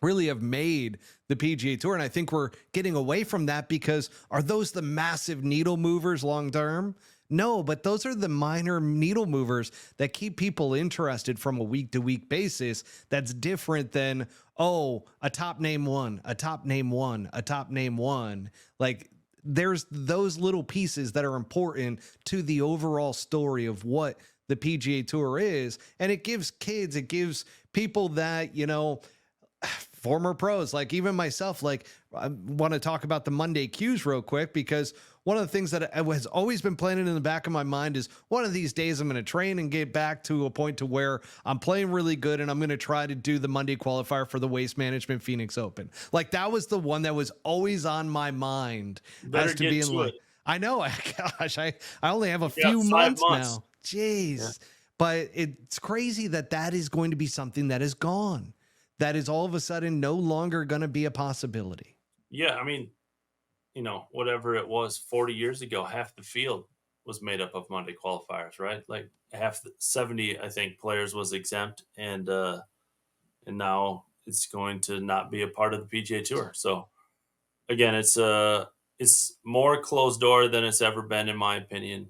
really have made the PGA Tour. And I think we're getting away from that because are those the massive needle movers long term? No, but those are the minor needle movers that keep people interested from a week to week basis. That's different than, oh, a top name one, a top name one, a top name one. Like there's those little pieces that are important to the overall story of what the PGA Tour is. And it gives kids, it gives people that, you know, former pros, like even myself, like I want to talk about the Monday Qs real quick, because one of the things that has always been planted in the back of my mind is one of these days I'm going to train and get back to a point to where I'm playing really good. And I'm going to try to do the Monday qualifier for the Waste Management Phoenix Open. Like that was the one that was always on my mind. Better get to like, it. I know, gosh, I only have a few months now. Jeez. Yeah. But it's crazy that is going to be something that is gone. That is all of a sudden no longer going to be a possibility. Yeah, I mean, you know, whatever it was 40 years ago, half the field was made up of Monday qualifiers, right? Like 70, I think, players was exempt, and now it's going to not be a part of the PGA Tour. So again, it's more closed door than it's ever been, in my opinion,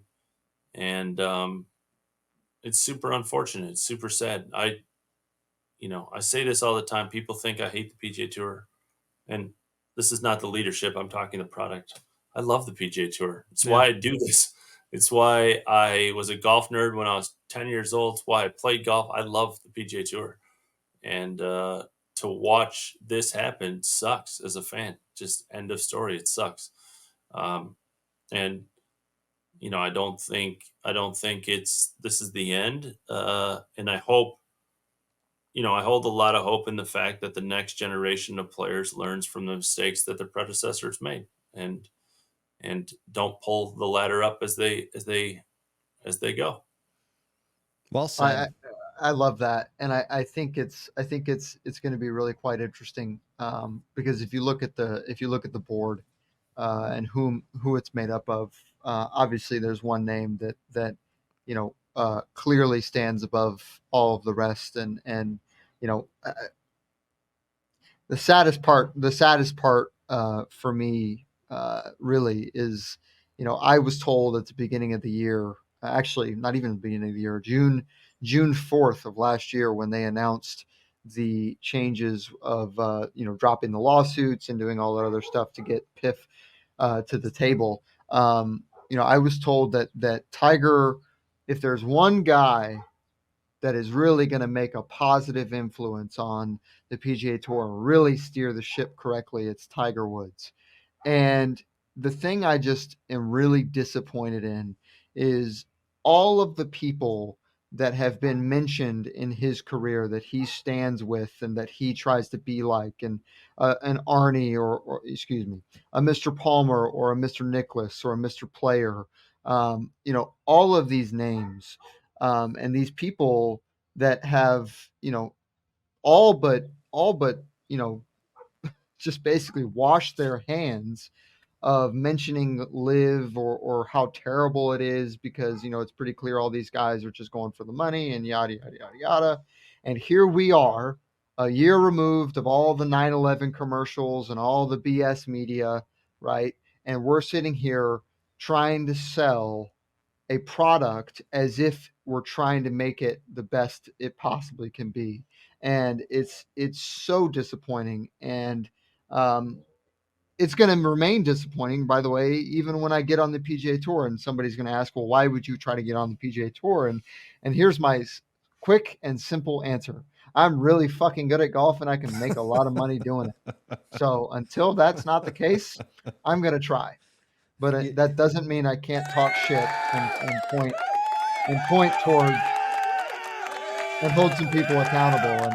and it's super unfortunate. It's super sad. I say this all the time. People think I hate the PGA Tour, and this is not the leadership. I'm talking the product. I love the PGA Tour. It's why I do this. It's why I was a golf nerd when I was 10 years old. It's why I played golf. I love the PGA Tour. And to watch this happen sucks as a fan. Just end of story. It sucks. And you know, I don't think this is the end. And I hope, I hold a lot of hope in the fact that the next generation of players learns from the mistakes that their predecessors made, and don't pull the ladder up as they go. Well said. I love that, and I think it's going to be really quite interesting, because if you look at the board and who it's made up of, obviously there's one name that clearly stands above all of the rest, and the saddest part for me really is, I was told at the beginning of the year, actually not even the beginning of the year, June 4th of last year, when they announced the changes of dropping the lawsuits and doing all that other stuff to get PIF to the table. I was told that Tiger, if there's one guy that is really going to make a positive influence on the PGA Tour and really steer the ship correctly, it's Tiger Woods. And the thing I just am really disappointed in is all of the people that have been mentioned in his career that he stands with and that he tries to be like, and an Arnie or excuse me, a Mr. Palmer or a Mr. Nicklaus or a Mr. Player, all of these names, and these people that have, all but just basically washed their hands of mentioning LIV or how terrible it is, because it's pretty clear all these guys are just going for the money and yada yada yada yada. And here we are, a year removed of all the 9/11 commercials and all the BS media, right? And we're sitting here trying to sell a product as if we're trying to make it the best it possibly can be. And it's so disappointing. And it's going to remain disappointing, by the way, even when I get on the PGA Tour and somebody's going to ask, well, why would you try to get on the PGA Tour? And here's my quick and simple answer. I'm really fucking good at golf and I can make a lot of money doing it. So until that's not the case, I'm going to try. But that doesn't mean I can't talk shit and point toward and hold some people accountable.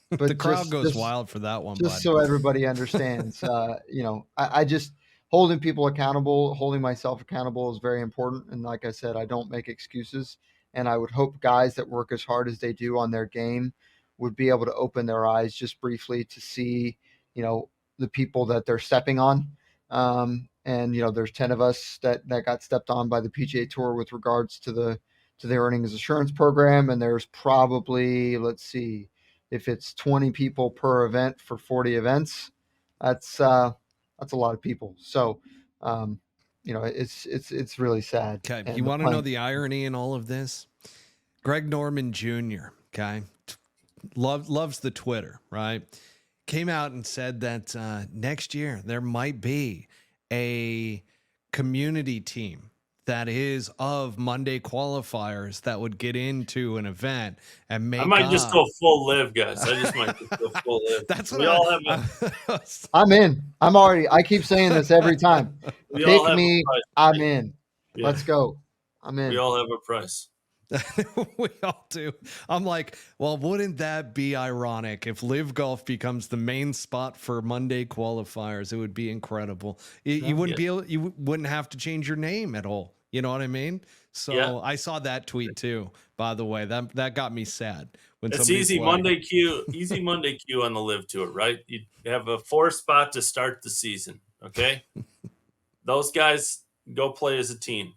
But the crowd goes wild for that one. Just so everybody understands, I just holding people accountable, holding myself accountable is very important. And like I said, I don't make excuses. And I would hope guys that work as hard as they do on their game would be able to open their eyes just briefly to see, the people that they're stepping on. And there's 10 of us that got stepped on by the PGA Tour with regards to the earnings assurance program. And there's probably, let's see, if it's 20 people per event for 40 events, that's a lot of people. So, it's really sad. Okay. And You the want to know plan- the irony in all of this? Greg Norman Jr., okay, loves the Twitter, right? Came out and said that next year there might be a community team that is of Monday qualifiers that would get into an event and make. I might just go full live, guys. I just might just go full live. That's what we all have. I'm in. I keep saying this every time. Pick me. I'm in. Yeah. Let's go. I'm in. We all have a price. We all do. I'm like, well, wouldn't that be ironic if Live Golf becomes the main spot for Monday qualifiers? It would be incredible. You wouldn't be able, you wouldn't have to change your name at all. You know what I mean? So I saw that tweet too, by the way. That got me sad. When it's easy Monday queue on the Live Tour, right? You have a 4 spot to start the season. Okay. Those guys go play as a team.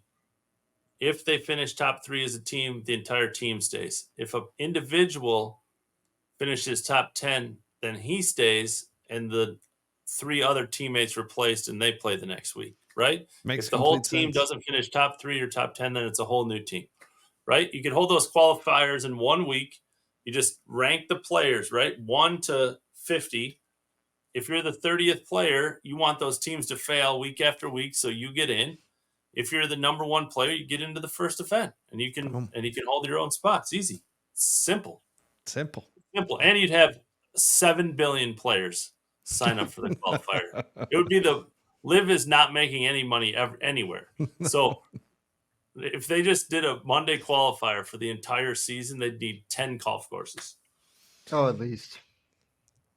If they finish top 3 as a team, the entire team stays. If an individual finishes top 10, then he stays, and the 3 other teammates replaced, and they play the next week, right? If the whole team doesn't finish top 3 or top 10, then it's a whole new team, right? You can hold those qualifiers in 1 week. You just rank the players, right? 1 to 50. If you're the 30th player, you want those teams to fail week after week, so you get in. If you're the number 1 player, you get into the first event, and you can hold your own spots. Easy, simple, and you'd have 7 billion players sign up for the qualifier. It would be Live is not making any money anywhere. So if they just did a Monday qualifier for the entire season, they'd need 10 golf courses. Oh, at least.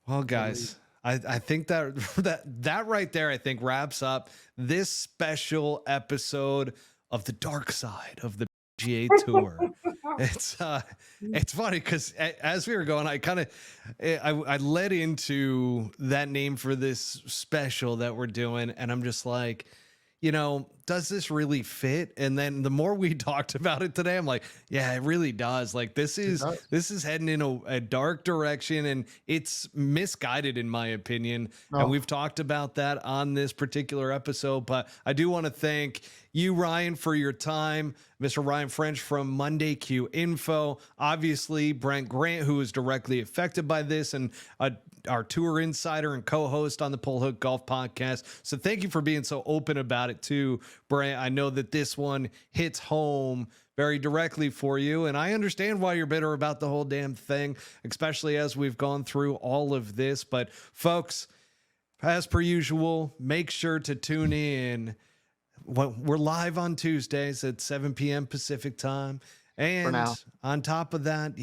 Well, guys, I think that right there, I think wraps up this special episode of the dark side of the PGA Tour. It's funny because as we were going, I led into that name for this special that we're doing, and I'm just like, does this really fit? And then the more we talked about it today, I'm like, yeah, it really does. Like this is heading in a dark direction, and it's misguided in my opinion. Oh. And we've talked about that on this particular episode, but I do want to thank you, Ryan, for your time. Mr. Ryan French from Monday Q Info, obviously Brent Grant, who is directly affected by this, and our tour insider and co-host on the Pull Hook Golf Podcast. So thank you for being so open about it too, Brent. I know that this one hits home very directly for you, and I understand why you're bitter about the whole damn thing, especially as we've gone through all of this. But folks, as per usual, make sure to tune in. We're live on Tuesdays at 7 p.m. Pacific time. And on top of that,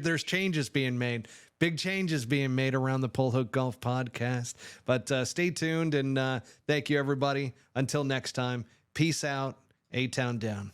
there's changes being made, big changes being made around the Pull Hook Golf Podcast. But stay tuned, and thank you, everybody. Until next time, peace out. A-Town down.